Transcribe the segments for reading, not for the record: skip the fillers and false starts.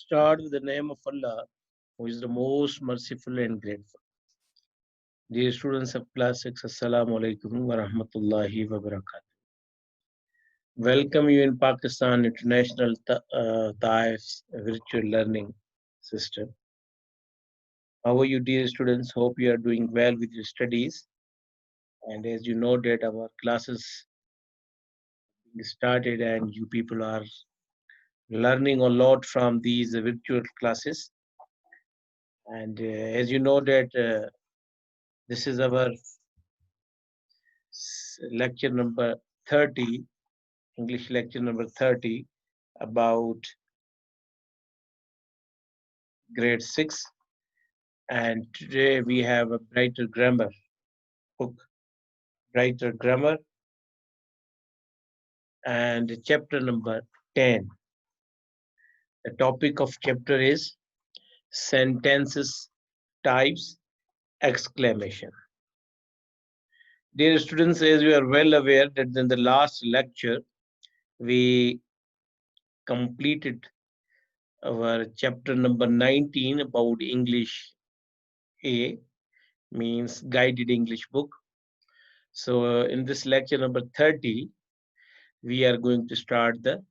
start with the name of Allah, who is the most merciful and grateful. Dear students of class 6, Assalamu alaikum wa rahmatullahi wa barakatuh. Welcome you in Pakistan International Taif's virtual learning system. How are you, dear students? Hope you are doing well with your studies. And as you know that our classes started and you people are learning a lot from these virtual classes. And as you know that this is our lecture number 30, English lecture number 30 about grade 6. And today we have a brighter grammar book, brighter grammar, and chapter number 10. The topic of chapter is sentences, types, exclamation. Dear students, as you are well aware that in the last lecture, we completed our chapter number 19 about English A, means guided English book. So in this lecture number 30, we are going to start the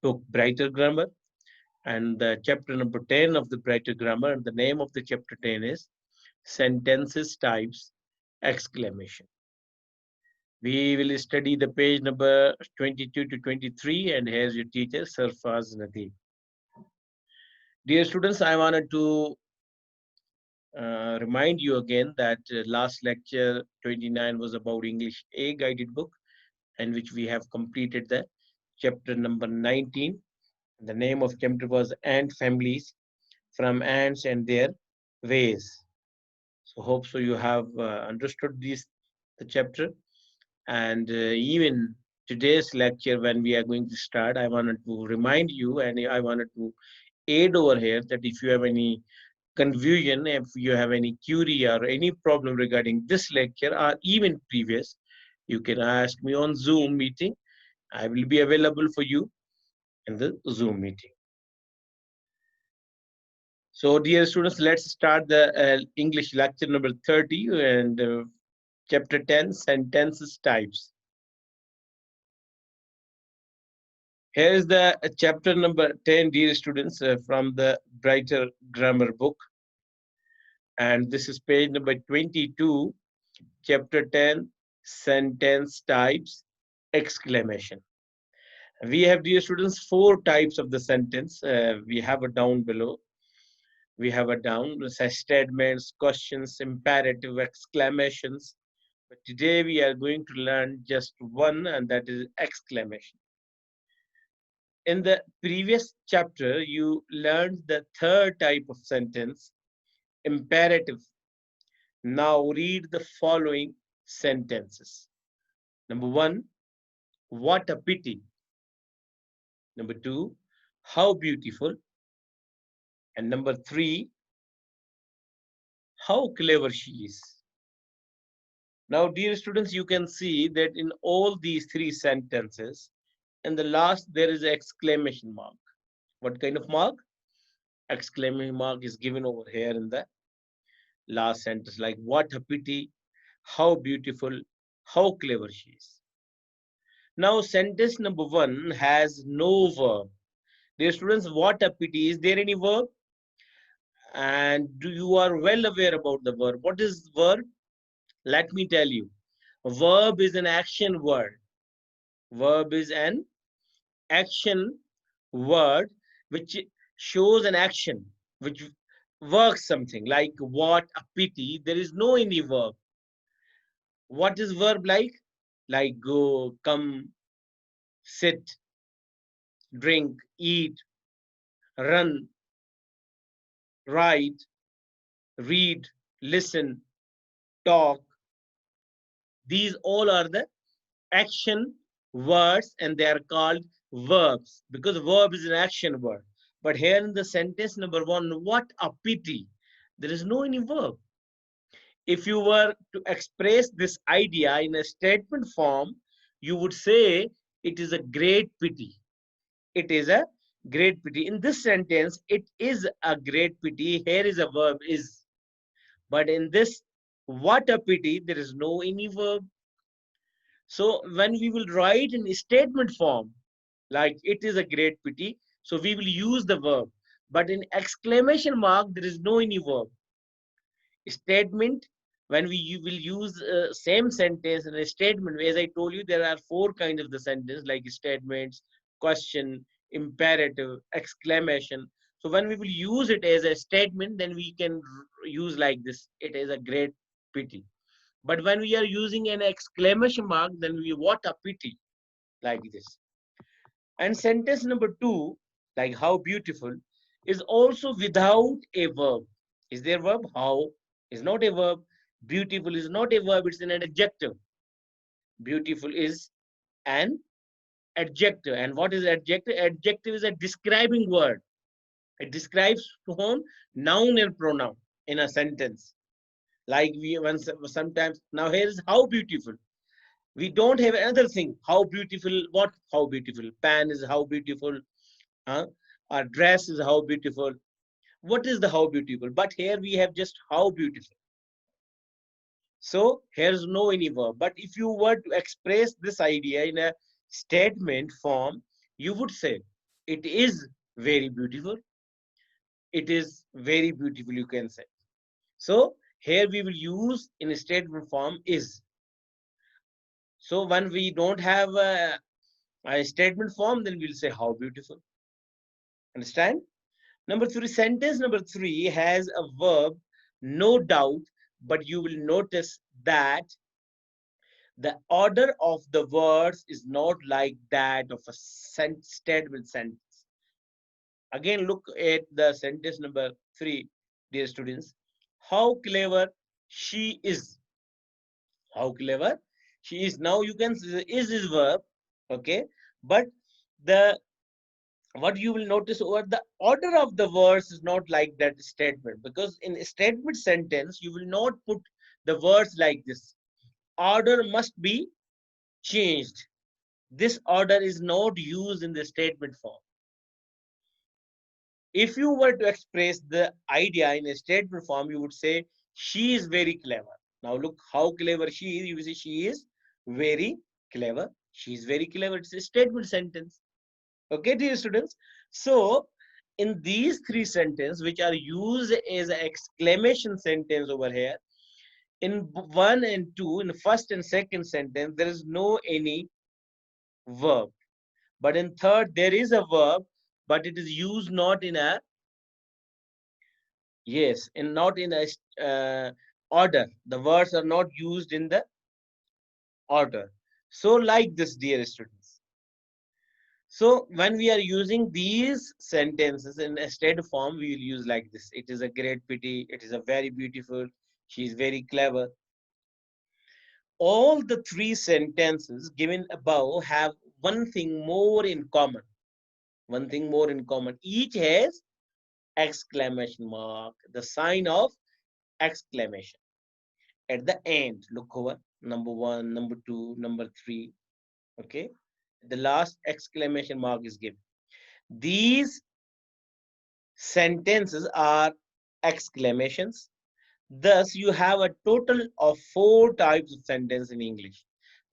book Brighter Grammar, and the chapter number 10 of the Brighter Grammar, and the name of the chapter 10 is Sentences, Types, Exclamation. We will study the page number 22 to 23, and here's your teacher, Sarfaz Nadeem. Dear students, I wanted to remind you again that last lecture 29 was about English A guided book, in which we have completed the chapter number 19. The name of chapter was Ant Families, from ants and their ways. So hope so you have understood the chapter. And even today's lecture, when we are going to start, I wanted to remind you, and I wanted to aid over here, that if you have any confusion, if you have any query or any problem regarding this lecture or even previous, you can ask me on Zoom meeting. I will be available for you in the Zoom meeting. So dear students, let's start the English lecture number 30 and chapter 10, sentences types. Here is the chapter number 10, dear students, from the Brighter Grammar book. And this is page number 22, chapter 10, sentence types, exclamation. We have, dear students, 4 types of the sentence. We have it down below. We have it down, statements, questions, imperative, exclamations. But today we are going to learn just one, and that is exclamation. In the previous chapter, you learned the third type of sentence, imperative. Now read the following sentences. Number 1, what a pity. Number 2, how beautiful. And number 3, how clever she is. Now, dear students, you can see that in all these 3 sentences, in the last there is an exclamation mark. What kind of mark? Exclamation mark is given over here in the last sentence, like what a pity, how beautiful, how clever she is. Now, sentence number 1 has no verb. Dear students, what a pity. Is there any verb? And you are well aware about the verb. What is verb? Let me tell you. Verb is an action word. Verb is an action word which shows an action, which works something, like what a pity. There is no any verb. What is verb like? Like go, come, sit, drink, eat, run, write, read, listen, talk. These all are the action words, and they are called verbs, because verb is an action word. But here in the sentence number 1, what a pity, there is no any verb. If you were to express this idea in a statement form, you would say it is a great pity. It is a Great pity. In this sentence, it is a great pity. Here is a verb is. But in this, what a pity, there is no any verb. So when we will write in statement form, like it is a great pity, so we will use the verb. But in exclamation mark, there is no any verb. Statement, when will use same sentence in a statement, as I told you, there are four kinds of the sentence, like statements, question, imperative, exclamation. So when we will use it as a statement, then we can use like this, it is a great pity. But when we are using an exclamation mark, then we what a pity, like this. And sentence number two, like how beautiful, is also without a verb. Is there a verb? How is not a verb. Beautiful is not a verb, it's an adjective. Beautiful is an adjective. And what is adjective? Adjective is a describing word. It describes to whom? Noun and pronoun in a sentence. Like we once sometimes, now here is how beautiful. We don't have another thing. How beautiful, what? How beautiful. Pan is how beautiful. Huh? Our dress is how beautiful. What is the how beautiful? But here we have just how beautiful. So here's no any verb. But if you were to express this idea in a statement form, you would say, it is very beautiful. It is very beautiful, you can say. So here we will use in a statement form is. So when we don't have a statement form, then we'll say how beautiful. Understand? Number three, sentence number three has a verb, no doubt, but you will notice that the order of the words is not like that of a statement sentence. Again, look at the sentence number three, dear students. How clever she is. How clever she is. Now you can see is verb, okay, but the what you will notice over the order of the words is not like that statement, because in a statement sentence you will not put the words like this. Order must be changed. This order is not used in the statement form. If you were to express the idea in a statement form, you would say she is very clever. Now look how clever she is. You will say she is very clever. She is very clever. It's a statement sentence. Okay, dear students. So in these three sentences, which are used as an exclamation sentence over here, in one and two, in the first and second sentence, there is no any verb. But in third, there is a verb, but it is used not in a, yes, and not in a order. The words are not used in the order. So like this, dear students. So when we are using these sentences in a state form, we will use like this. It is a great pity. It is a very beautiful. She is very clever. All the three sentences given above have one thing more in common. One thing more in common. Each has exclamation mark, the sign of exclamation. At the end, look over number one, number two, number three. Okay. The last exclamation mark is given. These sentences are exclamations. Thus, you have a total of 4 types of sentence in English.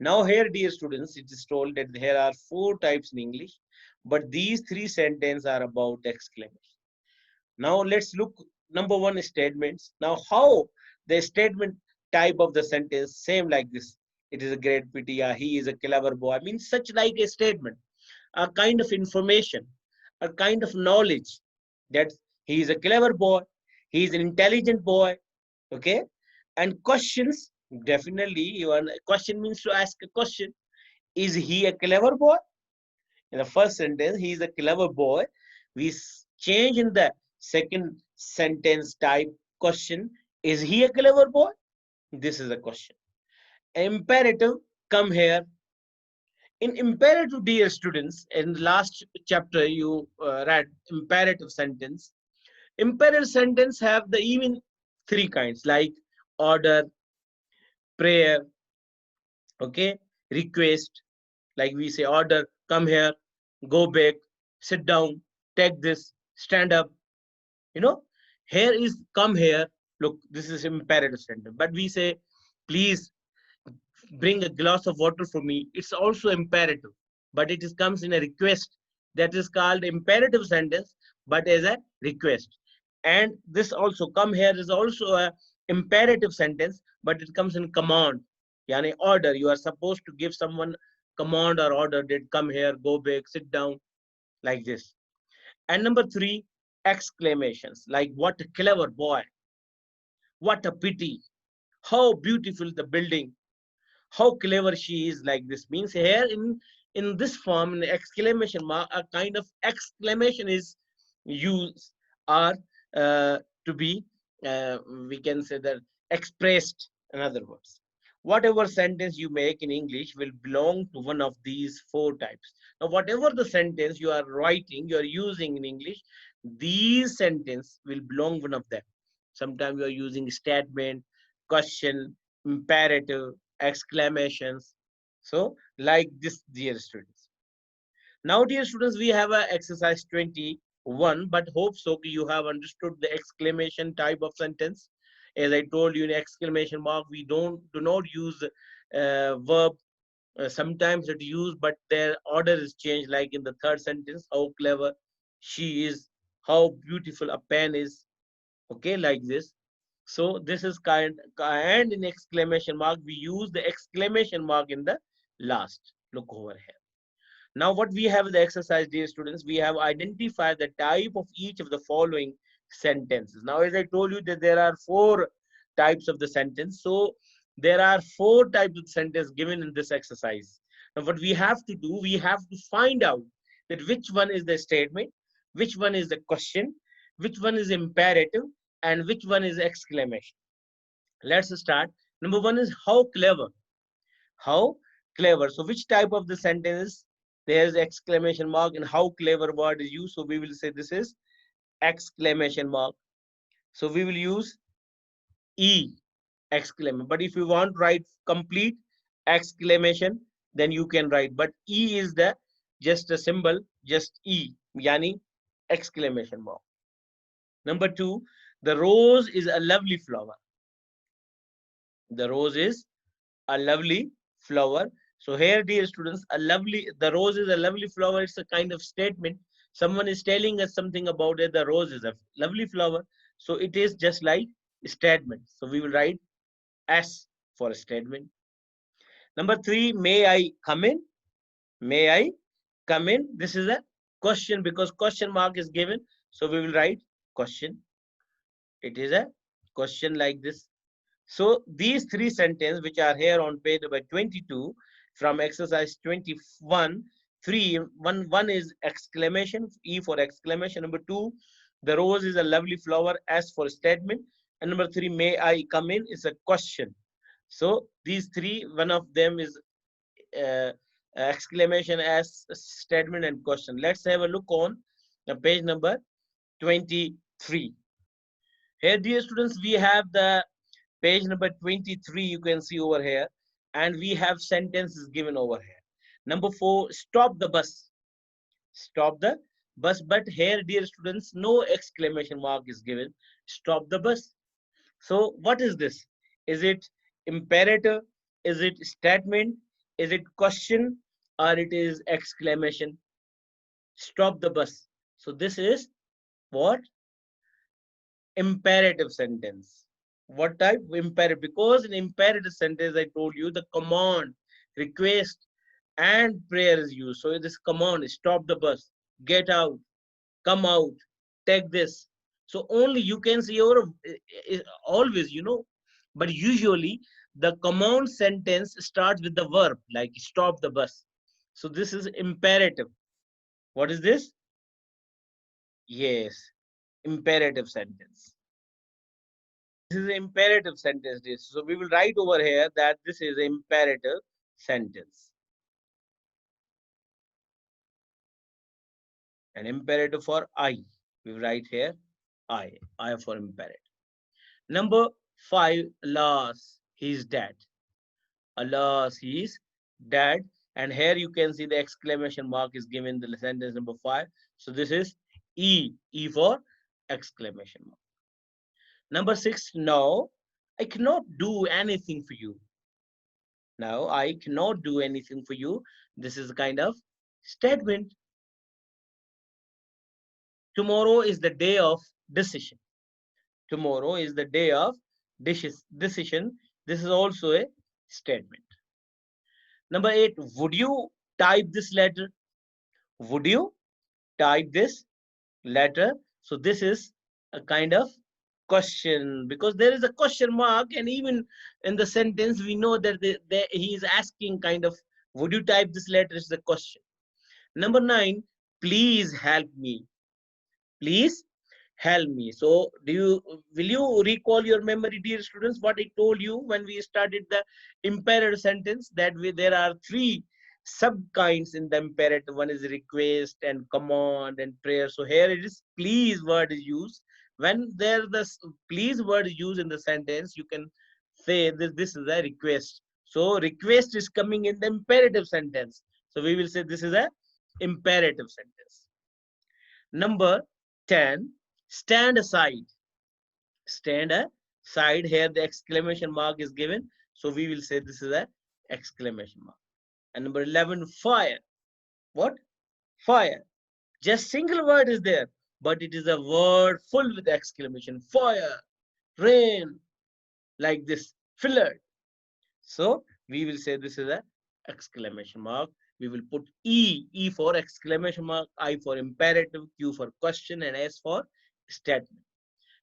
Now here, dear students, it is told that there are 4 types in English, but these 3 sentences are about exclamation. Now let's look number one, statements. Now how the statement type of the sentence same like this. It is a great pity, he is a clever boy. I mean such like a statement, a kind of information, a kind of knowledge that he is a clever boy, he is an intelligent boy, okay. And questions, definitely even question means to ask a question. Is he a clever boy? In the first sentence, he is a clever boy. We change in the second sentence type question. Is he a clever boy? This is a question. Imperative, come here. In imperative, dear students, in the last chapter you read imperative sentence. Imperative sentence have the even 3 kinds like order, prayer, okay, request. Like we say order, come here, go back, sit down. take this, stand up. You know, here is come here. Look, this is imperative sentence. But we say, please bring a glass of water for me. It's also imperative, but it is comes in a request. That is called imperative sentence, but as a request. And this also come here is also a imperative sentence, but it comes in command. Yani order. You are supposed to give someone command or order that come here, go back, sit down, like this. And number three, exclamations like what a clever boy, what a pity, how beautiful the building, how clever she is, like this. Means here in this form, an exclamation mark, a kind of exclamation is used, or to be, we can say that, expressed. In other words, whatever sentence you make in English will belong to one of these four types. Now whatever the sentence you are writing, you are using in English, these sentence will belong one of them. Sometimes you are using statement, question, imperative, exclamations. So like this, dear students. Now, dear students, we have a exercise 21, but hope so you have understood the exclamation type of sentence. As I told you, in exclamation mark, we do not use verb. Sometimes it used, but their order is changed. Like in the third sentence, how clever she is, how beautiful a pen is. Okay, like this. So this is kind, and in exclamation mark, we use the exclamation mark in the last. Look over here. Now what we have the exercise, dear students, we have identified the type of each of the following sentences. Now, as I told you that there are four types of the sentence. So there are four types of sentence given in this exercise. Now what we have to do, we have to find out that which one is the statement, which one is the question, which one is imperative, and which one is exclamation. Let's start. Number one is how clever. How clever. So which type of the sentence, there's exclamation mark, and how clever word is used. So we will say this is exclamation mark. So we will use E, exclamation. But if you want to write complete exclamation, then you can write. But E is the just a symbol, just E, yani exclamation mark. Number two, the rose is a lovely flower. The rose is a lovely flower. So here, dear students, the rose is a lovely flower. It's a kind of statement. Someone is telling us something about it. The rose is a lovely flower. So it is just like a statement. So we will write S for a statement. Number three, may I come in? May I come in? This is a question because question mark is given. So we will write question. It is a question like this. So these three sentences which are here on page number 22 from exercise 21, one is exclamation, E for exclamation. Number two, the rose is a lovely flower, S for statement. And number three, may I come in, is a question. So these three, one of them is uh, exclamation, as statement, and question. Let's have a look on page number 23. Here, dear students, we have the page number 23, you can see over here, and we have sentences given over here. Number four, stop the bus. Stop the bus. But here, dear students, no exclamation mark is given. Stop the bus. So what is this? Is it imperative? Is it statement? Is it question? Or it is exclamation? Stop the bus. So this is what? Imperative sentence. What type? Imperative. Because in imperative sentence, I told you the command, request, and prayer is used. So this command is stop the bus, get out, come out, take this. So only you can see your always, but usually the command sentence starts with the verb like stop the bus. So this is imperative. What is this? Yes, imperative sentence. This is an imperative sentence. So we will write over here that this is an imperative sentence. An imperative for I. We write here I. I for imperative. Number five, alas, he is dead. Alas, he is dead. And here you can see the exclamation mark is given the sentence number five. So this is E for exclamation mark. Number 6, no, I cannot do anything for you. Now, I cannot do anything for you. This is a kind of statement. Tomorrow is the day of decision. Tomorrow is the day of decision. This is also a statement. Number 8, would you type this letter? Would you type this letter? So this is a kind of question, because there is a question mark, and even in the sentence we know that he is asking kind of, would you type this letter is the question. Number 9, please help me. Please help me. So will you recall your memory, dear students, what I told you when we started the imperative sentence, that there are 3 sub kinds in the imperative. One is request and command and prayer. So here it is please word is used. When there the please word is used in the sentence, you can say that this is a request. So request is coming in the imperative sentence. So we will say this is a imperative sentence. Number 10, stand aside. Stand aside. Here the exclamation mark is given. So we will say this is a exclamation mark. And number 11, fire. What? Fire. Just single word is there, but it is a word full with exclamation. Fire, rain, like this, filler. So we will say this is a exclamation mark. We will put E for exclamation mark, I for imperative, Q for question, and S for statement.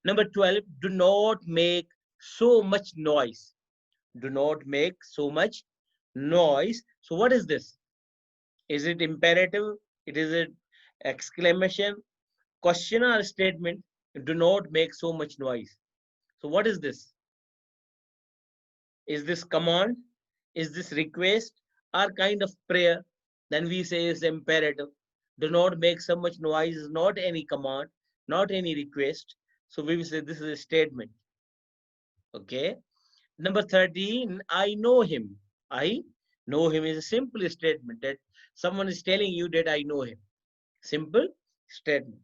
Number 12, do not make so much noise. Do not make so much noise. So what is this? Is it imperative? It is an exclamation, question, or statement? Do not make so much noise. So what is this? Is this command? Is this request or kind of prayer? Then we say is imperative. Do not make so much noise is not any command, not any request. So we will say this is a statement. Okay. Number 13, I know him. I know him is a simple statement that someone is telling you that I know him. Simple statement.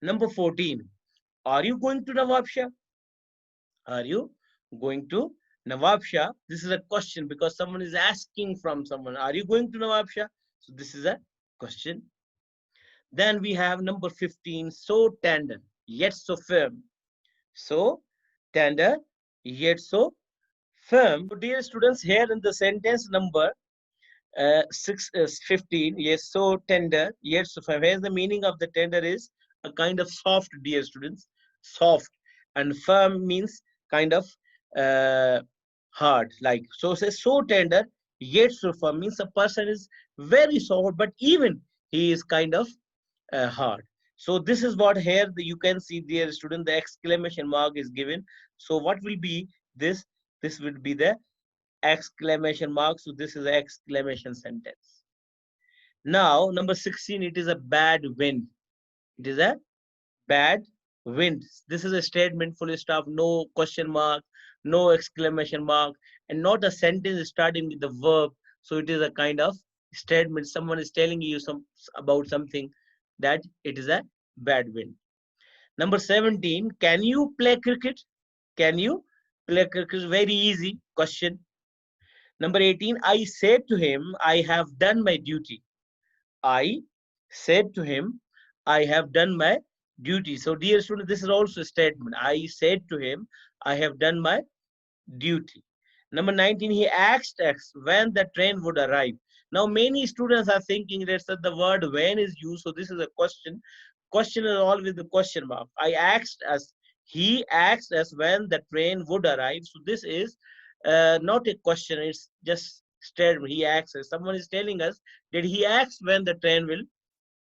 Number 14, are you going to Nawab Shah? Are you going to Nawab Shah? This is a question because someone is asking from someone, are you going to Nawab Shah? So this is a question. Then we have number 15, so tender, yet so firm. So tender, yet so firm. So dear students, here in the sentence number 15, yes, so tender, yet so firm. Here's the meaning of the tender is a kind of soft, dear students, soft, and firm means kind of hard. Like so, says so tender, yet so firm means a person is very soft, but even he is kind of hard. So this is what here you can see, dear student, the exclamation mark is given. So what will be this? This will be the exclamation mark. So this is an exclamation sentence. Now number 16, it is a bad wind. It is a bad wind. This is a statement, full stop, no question mark, no exclamation mark, and not a sentence starting with the verb. So it is a kind of statement. Someone is telling you about something, that it is a bad wind. Number 17, can you play cricket? Can you play cricket? Very easy question. Number 18, I said to him, I have done my duty. I said to him, I have done my duty. So dear student, this is also a statement. I said to him, I have done my duty. Number 19, he asked us when the train would arrive. Now many students are thinking that the word when is used. So this is a question. Question is always the question mark. I asked us, he asked us when the train would arrive. So this is not a question, it's just statement. He asks us. Someone is telling us that he asks when the train will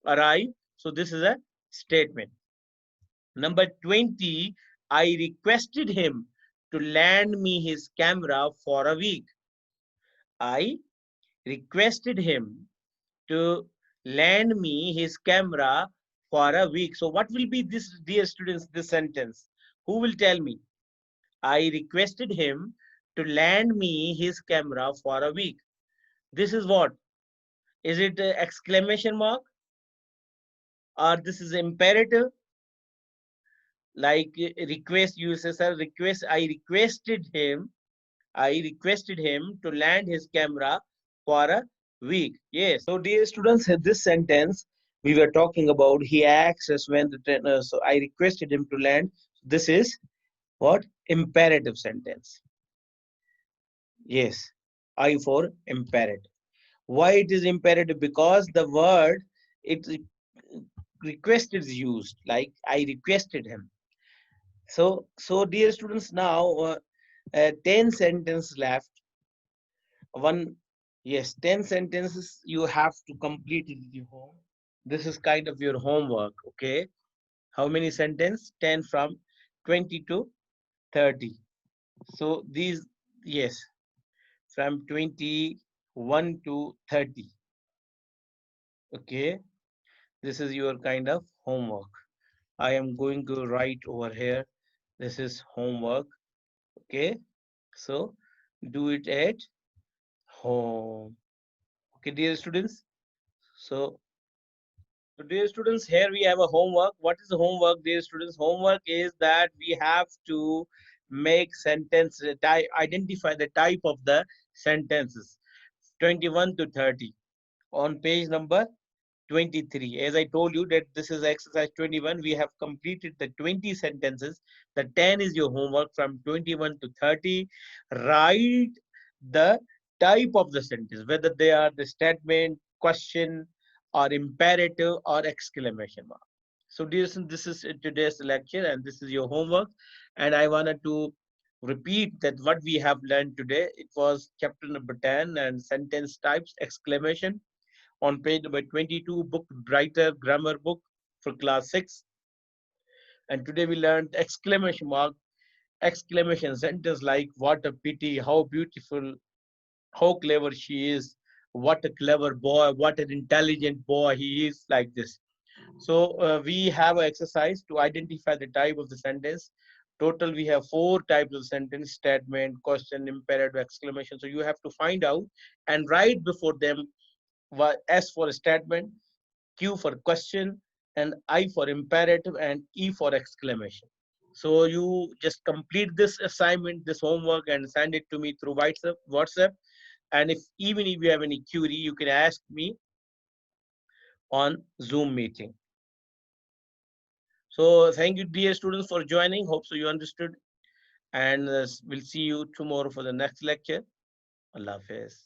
arrive. So this is a statement. Number 20, I requested him to lend me his camera for a week. I requested him to lend me his camera for a week. So what will be this, dear students, this sentence? Who will tell me? I requested him to lend me his camera for a week. This is what? Is it exclamation mark? or this is imperative, like request. You say, sir, request, I requested him to land his camera for a week. Yes. So, dear students, this sentence we were talking about, he asks us when the trainer, so I requested him to land. This is what? Imperative sentence. Yes. I for imperative. Why it is imperative? Because the word it request is used, like I requested him. So dear students, now 10 sentences left. One, yes, 10 sentences you have to complete it at your home. This is kind of your homework, okay? How many sentences? 10 from 20 to 30. So these, yes, from 21 to 30. Okay, this is your kind of homework. I am going to write over here. This is homework. Okay, so do it at home. Okay, dear students. So, dear students, here we have a homework. What is the homework, dear students? Homework is that we have to make sentence type, identify the type of the sentences 21 to 30 on page number 23. As I told you that this is exercise 21, we have completed the 20 sentences. The 10 is your homework from 21 to 30. Write the type of the sentence, whether they are the statement, question, or imperative or exclamation mark. So this is today's lecture and this is your homework. And I wanted to repeat that what we have learned today, it was chapter number 10 and sentence types, exclamation, on page number 22, book Brighter Grammar Book for class 6. And today we learned exclamation mark, exclamation sentence like what a pity, how beautiful, how clever she is, what a clever boy, what an intelligent boy he is, like this. So we have an exercise to identify the type of the sentence. Total, we have 4 types of sentence: statement, question, imperative, exclamation. So you have to find out and write before them S for statement, Q for question, and I for imperative, and E for exclamation. So you just complete this assignment, this homework, and send it to me through WhatsApp. And if even if you have any query, you can ask me on Zoom meeting. So thank you, dear students, for joining. Hope so you understood. And we'll see you tomorrow for the next lecture. Allah Hafiz.